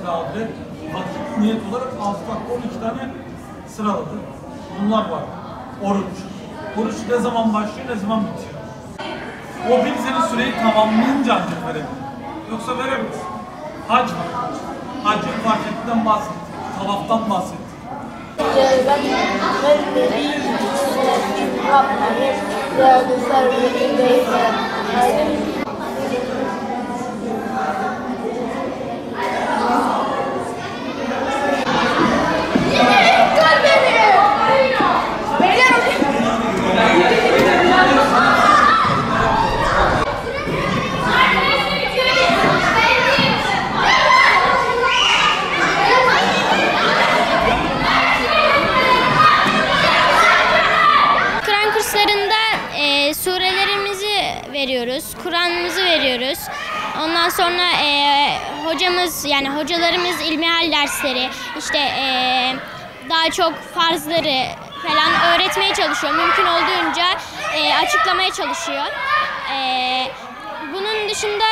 abi vakit niyet olarak 6 farklı 12 tane sıraladı. Bunlar var. Oruç. Oruç ne zaman başlıyor, ne zaman bitiyor? O bir sene süreyi tamamlayınca ancak verebilir. Yoksa veremez. Hac var. Hacın marketinden bahsettik. Tavaftan bahsettik. Surelerimizi veriyoruz, Kur'an'ımızı veriyoruz. Ondan sonra hocamız, yani hocalarımız ilmihal dersleri, işte daha çok farzları falan öğretmeye çalışıyor. Mümkün olduğunca açıklamaya çalışıyor. Bunun dışında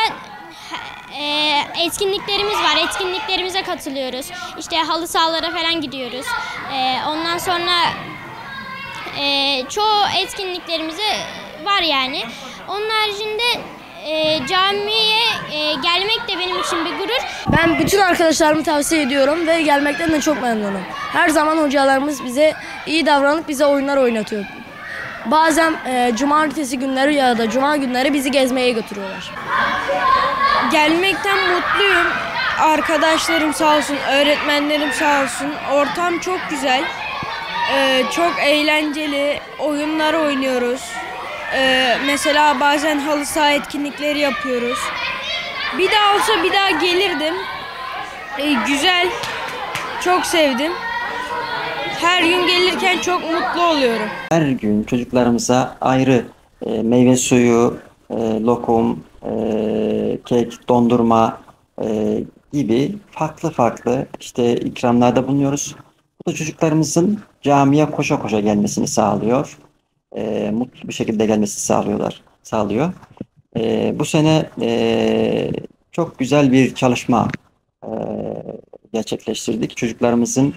etkinliklerimiz var. Etkinliklerimize katılıyoruz. İşte halı sahalara falan gidiyoruz. Ondan sonra çoğu etkinliklerimize var yani. Onun haricinde camiye gelmek de benim için bir gurur. Ben bütün arkadaşlarımı tavsiye ediyorum ve gelmekten de çok memnunum. Her zaman hocalarımız bize iyi davranıp bize oyunlar oynatıyor. Bazen cumartesi günleri ya da cuma günleri bizi gezmeye götürüyorlar. Gelmekten mutluyum. Arkadaşlarım sağ olsun, öğretmenlerim sağ olsun. Ortam çok güzel. Çok eğlenceli. Oyunlar oynuyoruz. Mesela bazen halı saha etkinlikleri yapıyoruz. Bir daha olsa bir daha gelirdim. Güzel. Çok sevdim. Her gün gelirken çok mutlu oluyorum. Her gün çocuklarımıza ayrı meyve suyu, lokum, kek, dondurma gibi farklı işte ikramlarda bulunuyoruz. Bu da çocuklarımızın camiye koşa koşa gelmesini sağlıyor. Mutlu bir şekilde gelmesini sağlıyor. Bu sene çok güzel bir çalışma gerçekleştirdik. Çocuklarımızın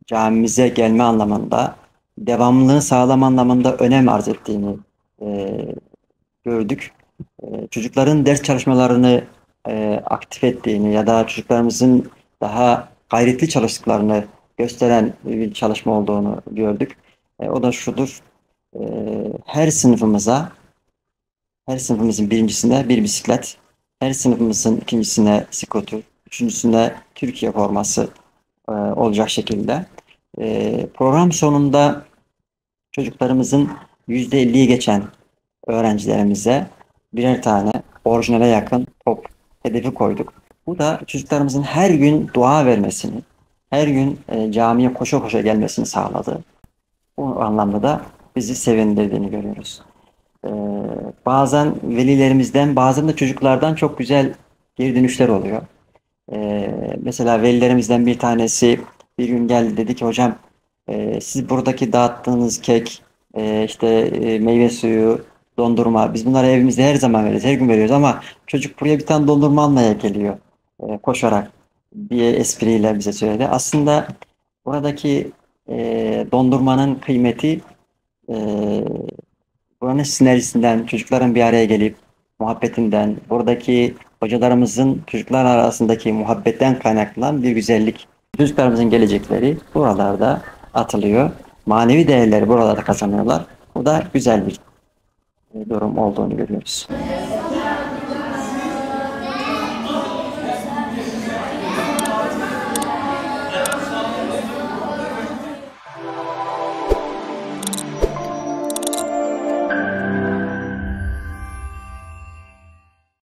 camimize gelme anlamında, devamlılığını sağlama anlamında önem arz ettiğini gördük. Çocukların ders çalışmalarını aktif ettiğini ya da çocuklarımızın daha gayretli çalıştıklarını gösteren bir çalışma olduğunu gördük. O da şudur: her sınıfımızın birincisine bir bisiklet, her sınıfımızın ikincisine skoter, üçüncüsüne Türkiye forması olacak şekilde. Program sonunda çocuklarımızın %50'yi geçen öğrencilerimize birer tane orijinale yakın top hedefi koyduk. Bu da çocuklarımızın her gün dua vermesini, her gün camiye koşa koşa gelmesini sağladı. Bu anlamda da bizi sevindirdiğini görüyoruz. Bazen velilerimizden, bazen de çocuklardan çok güzel geri dönüşler oluyor. Mesela velilerimizden bir tanesi bir gün geldi, dedi ki hocam siz buradaki dağıttığınız kek, işte meyve suyu, dondurma, biz bunları evimizde her zaman veriyoruz, her gün veriyoruz ama çocuk buraya bir tane dondurma almaya geliyor koşarak bir espriyle bize söyledi. Aslında buradaki dondurmanın kıymeti buranın sinerjisinden, çocukların bir araya gelip muhabbetinden, buradaki hocalarımızın çocuklar arasındaki muhabbetten kaynaklanan bir güzellik. Çocuklarımızın gelecekleri buralarda atılıyor. Manevi değerleri buralarda kazanıyorlar. Bu da güzel bir durum olduğunu görüyoruz.